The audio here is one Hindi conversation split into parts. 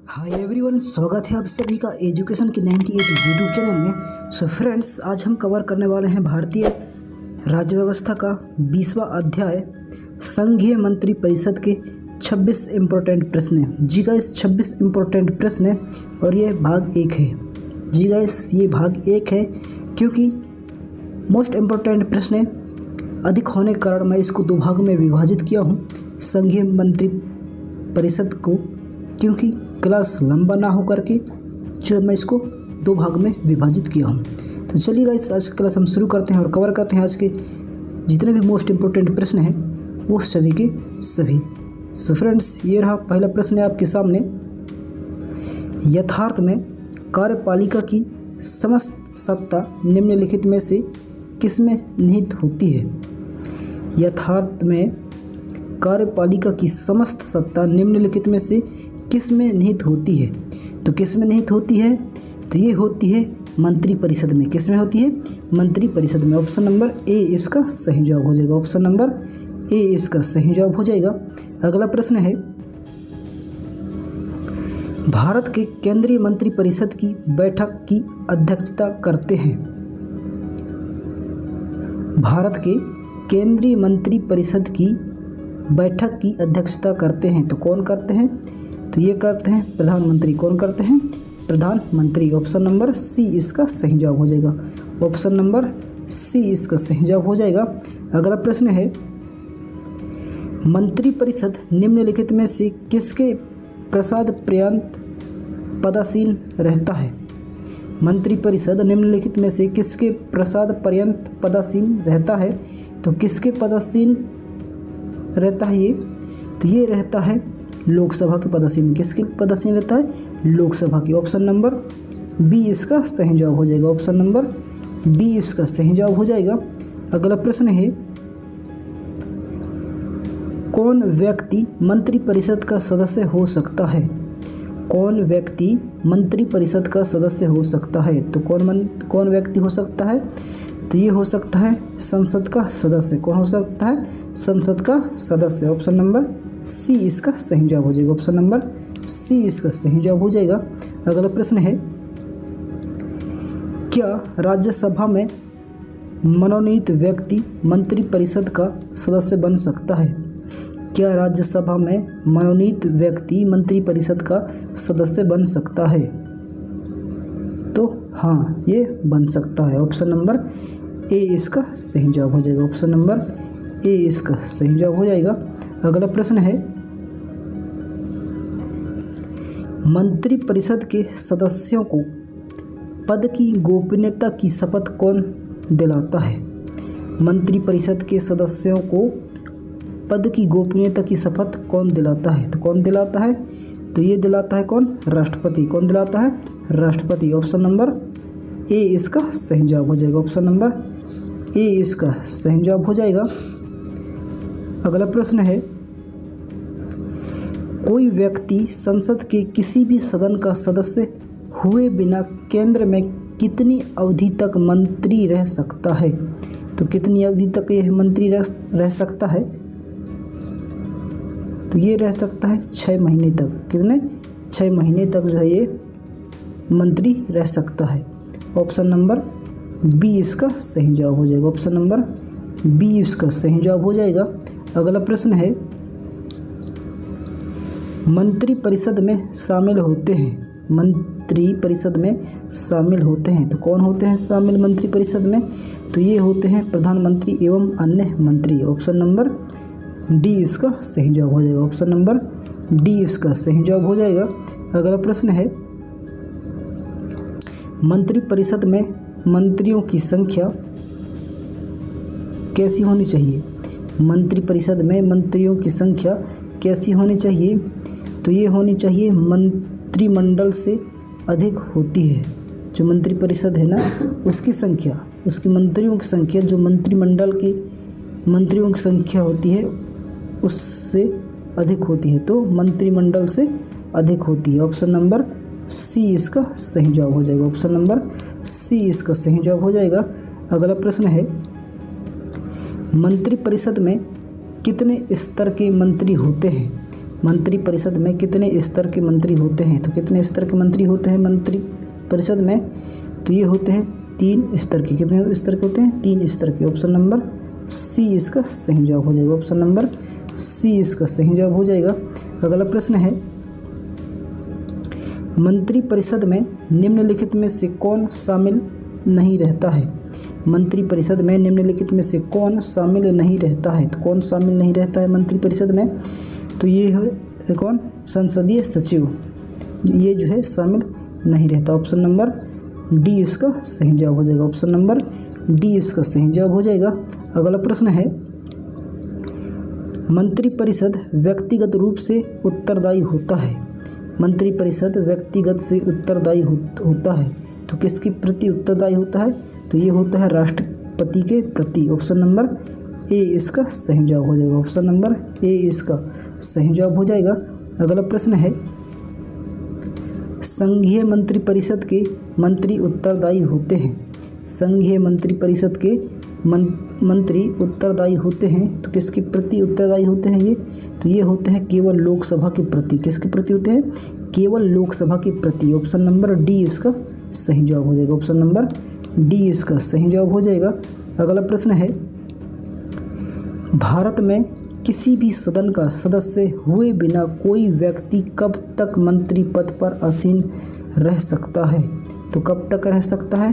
हाय एवरीवन, स्वागत है आप सभी का एजुकेशन की 98 यूट्यूब चैनल में। सो फ्रेंड्स, आज हम कवर करने वाले हैं भारतीय राज्य व्यवस्था का 20वां अध्याय संघीय मंत्री परिषद के 26 इम्पोर्टेंट प्रश्न। जी गाइस, 26 इम्पोर्टेंट प्रश्न है और ये भाग 1 है। जी गाइस, ये भाग 1 है क्योंकि मोस्ट इम्पोर्टेंट प्रश्न अधिक होने के कारण मैं इसको 2 भाग में विभाजित किया हूँ संघीय मंत्री परिषद को, क्योंकि क्लास लंबा ना हो करके जो मैं इसको 2 भाग में विभाजित किया हूँ। तो चलिए गाइस, आज की क्लास हम शुरू करते हैं और कवर करते हैं आज के जितने भी मोस्ट इम्पोर्टेंट प्रश्न हैं वो सभी के सभी। सो फ्रेंड्स, ये रहा पहला प्रश्न है आपके सामने। यथार्थ में कार्यपालिका की समस्त सत्ता निम्नलिखित में से किसमें निहित होती है? यथार्थ में कार्यपालिका की समस्त सत्ता निम्नलिखित में से किस में निहित होती है? तो किस में निहित होती है? तो ये होती है मंत्री परिषद में। किस में होती है? मंत्री परिषद में। ऑप्शन नंबर ए इसका सही जवाब हो जाएगा। ऑप्शन नंबर ए इसका सही जवाब हो जाएगा। अगला प्रश्न है, भारत के केंद्रीय मंत्री परिषद की बैठक की अध्यक्षता करते हैं। भारत के केंद्रीय मंत्री परिषद की बैठक की अध्यक्षता करते हैं तो कौन करते हैं? तो ये करते हैं प्रधानमंत्री। कौन करते हैं? प्रधानमंत्री। ऑप्शन नंबर सी इसका सही जवाब हो जाएगा। ऑप्शन नंबर सी इसका सही जवाब हो जाएगा। अगला प्रश्न है, मंत्री परिषद निम्नलिखित में से किसके प्रसाद पर्यंत पदासीन रहता है? मंत्री परिषद निम्नलिखित में से किसके प्रसाद पर्यंत पदासीन रहता है? तो किसके पदासीन रहता है ये? तो ये रहता है लोकसभा के पदासीन। किसके पदासीन रहता है? लोकसभा की। ऑप्शन नंबर बी इसका सही जवाब हो जाएगा। ऑप्शन नंबर बी इसका सही जवाब हो जाएगा। अगला प्रश्न है, कौन व्यक्ति मंत्री परिषद का सदस्य हो सकता है? कौन व्यक्ति मंत्री परिषद का सदस्य हो सकता है? तो कौन व्यक्ति हो सकता है? तो ये हो सकता है संसद का सदस्य। कौन हो सकता है? संसद का सदस्य। ऑप्शन नंबर सी इसका सही जवाब हो जाएगा। ऑप्शन नंबर सी इसका सही जवाब हो जाएगा। अगला प्रश्न है, क्या राज्यसभा में मनोनीत व्यक्ति मंत्री परिषद का सदस्य बन सकता है? क्या राज्यसभा में मनोनीत व्यक्ति मंत्री परिषद का सदस्य बन सकता है? तो हाँ, ये बन सकता है। ऑप्शन नंबर ए इसका सही जवाब हो जाएगा। ऑप्शन नंबर ए इसका सही जवाब हो जाएगा। अगला प्रश्न है, मंत्री परिषद के सदस्यों को पद की गोपनीयता की शपथ कौन दिलाता है? मंत्री परिषद के सदस्यों को पद की गोपनीयता की शपथ कौन दिलाता है? तो कौन दिलाता है? तो ये दिलाता है कौन? राष्ट्रपति। कौन दिलाता है? राष्ट्रपति। ऑप्शन नंबर ए इसका सही जवाब हो जाएगा। ऑप्शन नंबर ए इसका सही जवाब हो जाएगा। अगला प्रश्न है, कोई व्यक्ति संसद के किसी भी सदन का सदस्य हुए बिना केंद्र में कितनी अवधि तक मंत्री रह सकता है? तो कितनी अवधि तक यह मंत्री रह सकता है? तो ये रह सकता है 6 महीने तक। कितने? 6 महीने तक जो है ये मंत्री रह सकता है। ऑप्शन नंबर बी इसका सही जवाब हो जाएगा। ऑप्शन नंबर बी इसका सही जवाब हो जाएगा। अगला प्रश्न है, मंत्री परिषद में शामिल होते हैं। मंत्री परिषद में शामिल होते हैं तो कौन होते हैं शामिल मंत्री परिषद में? तो ये होते हैं प्रधानमंत्री एवं अन्य मंत्री। ऑप्शन नंबर डी इसका सही जवाब हो जाएगा। ऑप्शन नंबर डी इसका सही जवाब हो जाएगा। अगला प्रश्न है, मंत्री परिषद में मंत्रियों की संख्या कैसी होनी चाहिए? मंत्री परिषद में मंत्रियों की संख्या कैसी होनी चाहिए? तो ये होनी चाहिए मंत्रिमंडल से अधिक होती है। जो मंत्री परिषद है ना, उसकी संख्या, उसकी मंत्रियों की संख्या जो मंत्रिमंडल के मंत्रियों की संख्या होती है उससे अधिक होती है। तो मंत्रिमंडल से अधिक होती है। ऑप्शन नंबर सी इसका सही जवाब हो जाएगा। ऑप्शन नंबर सी इसका सही जवाब हो जाएगा। अगला प्रश्न है, मंत्री परिषद में कितने स्तर के मंत्री होते हैं? मंत्री परिषद में कितने स्तर के मंत्री होते हैं? तो कितने स्तर के मंत्री होते हैं मंत्री परिषद में? तो ये होते हैं 3 स्तर के। कितने स्तर के होते हैं? 3 स्तर के। ऑप्शन नंबर सी इसका सही जवाब हो जाएगा। ऑप्शन नंबर सी इसका सही जवाब हो जाएगा। अगला प्रश्न है, मंत्री परिषद में निम्नलिखित में से कौन शामिल नहीं रहता है? मंत्री परिषद में निम्नलिखित में से कौन शामिल नहीं रहता है? तो कौन शामिल नहीं रहता है मंत्री परिषद में? तो ये है कौन? संसदीय सचिव। ये जो है शामिल नहीं रहता। ऑप्शन नंबर डी इसका सही जवाब हो जाएगा। ऑप्शन नंबर डी इसका सही जवाब हो जाएगा। अगला प्रश्न है, मंत्री परिषद व्यक्तिगत रूप से उत्तरदायी होता है। मंत्री परिषद व्यक्तिगत से उत्तरदायी होता है तो किसके प्रति उत्तरदायी होता है? तो ये होता है राष्ट्रपति के प्रति। ऑप्शन नंबर ए इसका सही जवाब हो जाएगा। ऑप्शन नंबर ए इसका सही जवाब हो जाएगा। अगला प्रश्न है, संघीय मंत्री परिषद के मंत्री उत्तरदायी होते हैं। संघीय मंत्री परिषद के मंत्री उत्तरदायी होते हैं तो किसके प्रति उत्तरदायी होते हैं ये? तो ये होते हैं केवल लोकसभा के प्रति। किसके प्रति होते हैं? केवल लोकसभा के प्रति। ऑप्शन नंबर डी इसका सही जवाब हो जाएगा। ऑप्शन नंबर डी इसका सही जवाब हो जाएगा। अगला प्रश्न है, भारत में किसी भी सदन का सदस्य हुए बिना कोई व्यक्ति कब तक मंत्री पद पर आसीन रह सकता है? तो कब तक रह सकता है?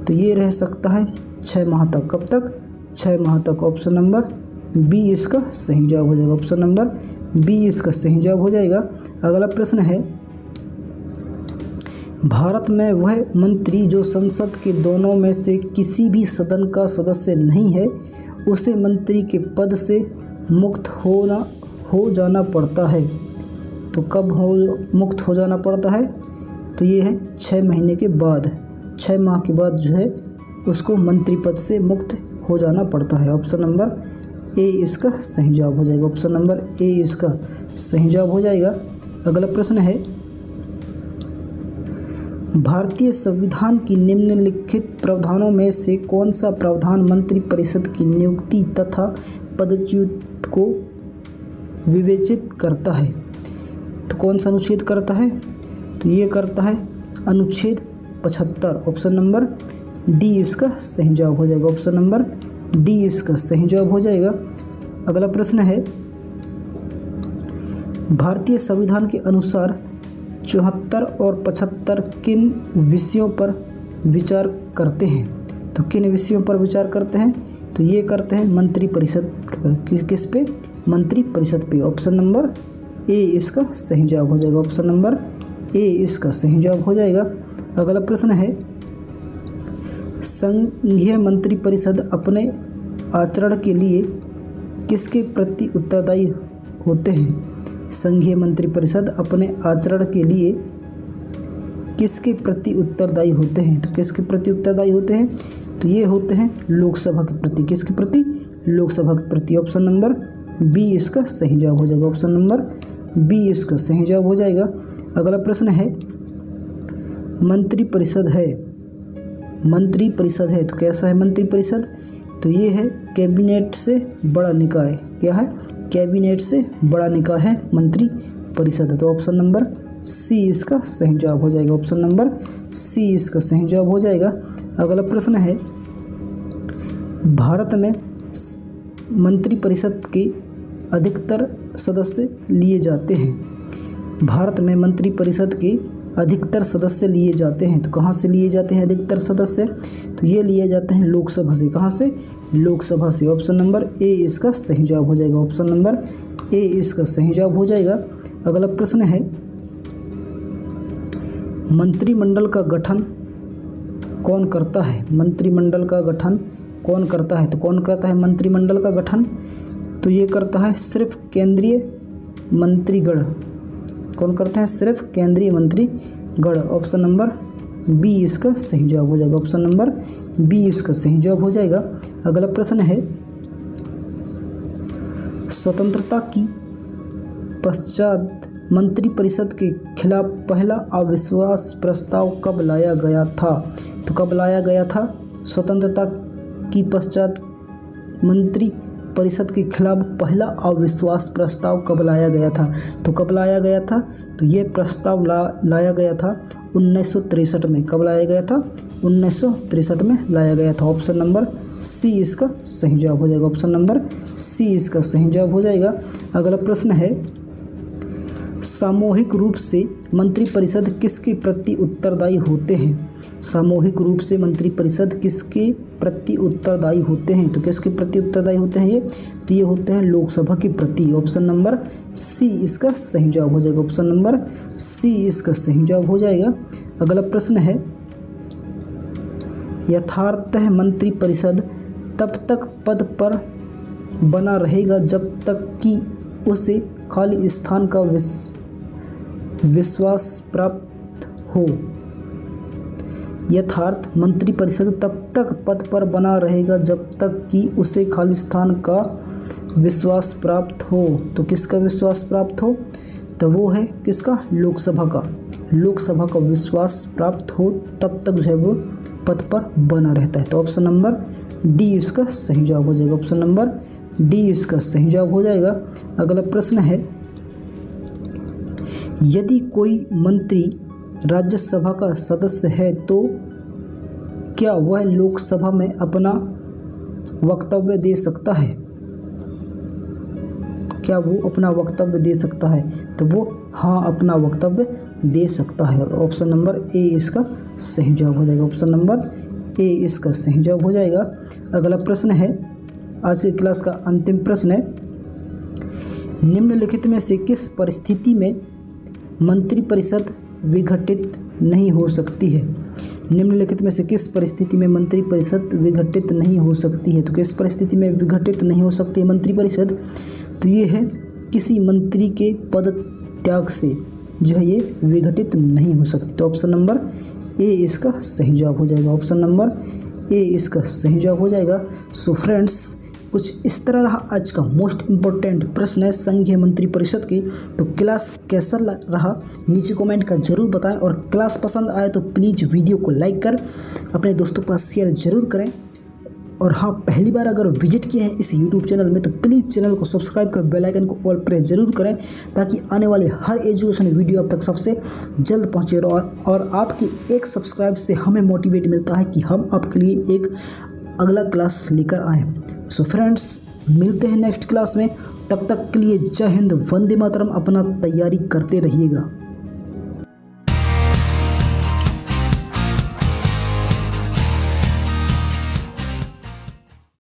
तो ये रह सकता है 6 माह तक। कब तक? 6 माह तक। ऑप्शन नंबर बी इसका सही जवाब हो जाएगा। ऑप्शन नंबर बी इसका सही जवाब हो जाएगा। अगला प्रश्न है, भारत में वह मंत्री जो संसद के दोनों में से किसी भी सदन का सदस्य नहीं है उसे मंत्री के पद से मुक्त हो जाना पड़ता है। तो कब मुक्त हो जाना पड़ता है? तो ये है 6 महीने के बाद। 6 माह के बाद जो है उसको मंत्री पद से मुक्त हो जाना पड़ता है। ऑप्शन नंबर ए इसका सही जवाब हो जाएगा। ऑप्शन नंबर ए इसका सही जवाब हो जाएगा। अगला प्रश्न है, भारतीय संविधान की निम्नलिखित प्रावधानों में से कौन सा प्रावधान मंत्री परिषद की नियुक्ति तथा पदच्युत को विवेचित करता है? तो कौन सा अनुच्छेद करता है? तो ये करता है अनुच्छेद 75। ऑप्शन नंबर डी इसका सही जवाब हो जाएगा। ऑप्शन नंबर डी इसका सही जवाब हो जाएगा। अगला प्रश्न है, भारतीय संविधान के अनुसार 74 और 75 किन विषयों पर विचार करते हैं? तो किन विषयों पर विचार करते हैं? तो ये करते हैं मंत्री परिषद पर। किस पे? मंत्री परिषद पे। ऑप्शन नंबर ए इसका सही जवाब हो जाएगा। ऑप्शन नंबर ए इसका सही जवाब हो जाएगा। अगला प्रश्न है, संघीय मंत्री परिषद अपने आचरण के लिए किसके प्रति उत्तरदायी होते हैं? संघीय मंत्री परिषद अपने आचरण के लिए किसके प्रति उत्तरदायी होते हैं? तो किसके प्रति उत्तरदायी होते हैं? तो ये होते हैं लोकसभा के प्रति। किसके प्रति? लोकसभा के प्रति। ऑप्शन नंबर बी इसका सही जवाब हो जाएगा। ऑप्शन नंबर बी इसका सही जवाब हो जाएगा। अगला प्रश्न है, मंत्री परिषद है। मंत्री परिषद है तो कैसा है मंत्री परिषद? तो ये है कैबिनेट से बड़ा निकाय। क्या है? कैबिनेट से बड़ा निकाय है मंत्री परिषद। तो ऑप्शन नंबर सी इसका सही जवाब हो जाएगा। ऑप्शन नंबर सी इसका सही जवाब हो जाएगा। अगला प्रश्न है, भारत में मंत्री परिषद के अधिकतर सदस्य लिए जाते हैं। भारत में मंत्री परिषद के अधिकतर सदस्य लिए जाते हैं तो कहाँ से लिए जाते हैं अधिकतर सदस्य? तो ये लिए जाते हैं लोकसभा से। कहाँ से? लोकसभा से। ऑप्शन नंबर ए इसका सही जवाब हो जाएगा। ऑप्शन नंबर ए इसका सही जवाब हो जाएगा। अगला प्रश्न है, मंत्रिमंडल का गठन कौन करता है? मंत्रिमंडल का गठन कौन करता है? तो कौन करता है मंत्रिमंडल का गठन? तो ये करता है सिर्फ केंद्रीय मंत्रीगण। कौन करता है? सिर्फ केंद्रीय मंत्रीगण। ऑप्शन नंबर बी इसका सही जवाब हो जाएगा। ऑप्शन नंबर बी इसका सही जवाब हो जाएगा। अगला प्रश्न है, स्वतंत्रता की पश्चात मंत्री परिषद के खिलाफ पहला अविश्वास प्रस्ताव कब लाया गया था? तो कब लाया गया था? स्वतंत्रता की पश्चात मंत्री परिषद के खिलाफ पहला अविश्वास प्रस्ताव कब लाया गया था? तो कब लाया गया था? तो ये प्रस्ताव लाया गया था 1963 में। कब लाया गया था? 1963 में लाया गया था। ऑप्शन नंबर सी इसका सही जवाब हो जाएगा। ऑप्शन नंबर सी इसका सही जवाब हो जाएगा। अगला प्रश्न है, सामूहिक रूप से मंत्रिपरिषद किसके प्रति उत्तरदायी होते हैं? सामूहिक रूप से मंत्रिपरिषद किसके प्रति उत्तरदायी होते हैं? तो किसके प्रति उत्तरदायी होते हैं ये? तो ये होते हैं लोकसभा के प्रति। ऑप्शन नंबर सी इसका सही जवाब हो जाएगा। ऑप्शन नंबर सी इसका सही जवाब हो जाएगा। अगला प्रश्न है, यथार्थतः मंत्रिपरिषद तब तक पद पर बना रहेगा जब तक कि उसे खाली स्थान का विश्वास प्राप्त हो। यथार्थ मंत्रिपरिषद तब तक पद पर बना रहेगा जब तक कि उसे खाली स्थान का विश्वास प्राप्त हो। तो किसका विश्वास प्राप्त हो? तो वो है किसका? लोकसभा का। लोकसभा का विश्वास प्राप्त हो तब तक जो है वो पद पर बना रहता है। तो ऑप्शन नंबर डी इसका सही जवाब हो जाएगा। ऑप्शन नंबर डी इसका सही जवाब हो जाएगा। अगला प्रश्न है, यदि कोई मंत्री राज्यसभा का सदस्य है तो क्या वह लोकसभा में अपना वक्तव्य दे सकता है? क्या वो अपना वक्तव्य दे सकता है? तो वो हाँ अपना वक्तव्य दे सकता है। ऑप्शन नंबर ए इसका सही जवाब हो जाएगा। ऑप्शन नंबर ए इसका सही जवाब हो जाएगा। अगला प्रश्न है, आज की क्लास का अंतिम प्रश्न है, निम्नलिखित में से किस परिस्थिति में मंत्रिपरिषद विघटित नहीं हो सकती है? निम्नलिखित में से किस परिस्थिति में मंत्रिपरिषद विघटित नहीं हो सकती है? तो किस परिस्थिति में विघटित नहीं हो सकती है मंत्रिपरिषद? तो ये है किसी मंत्री के पद त्याग से जो है ये विघटित नहीं हो सकती। तो ऑप्शन नंबर ए इसका सही जवाब हो जाएगा। ऑप्शन नंबर ए इसका सही जवाब हो जाएगा। सो फ्रेंड्स, कुछ इस तरह रहा आज का मोस्ट इम्पोर्टेंट प्रश्न है संघीय मंत्रिपरिषद की। तो क्लास कैसा रहा नीचे कमेंट का जरूर बताएं, और क्लास पसंद आए तो प्लीज़ वीडियो को लाइक कर अपने दोस्तों के पास शेयर जरूर करें। और हाँ, पहली बार अगर विजिट किए हैं इस यूट्यूब चैनल में तो प्लीज़ चैनल को सब्सक्राइब कर बेल आइकन को ऑल प्रेस जरूर करें, ताकि आने वाले हर एजुकेशन वीडियो अब तक सबसे जल्द पहुँचे। और आपकी एक सब्सक्राइब से हमें मोटिवेट मिलता है कि हम आपके लिए एक अगला क्लास लेकर आएँ। सो फ्रेंड्स, मिलते हैं नेक्स्ट क्लास में। तब तक के लिए जय हिंद, वंदे मातरम। अपना तैयारी करते रहिएगा।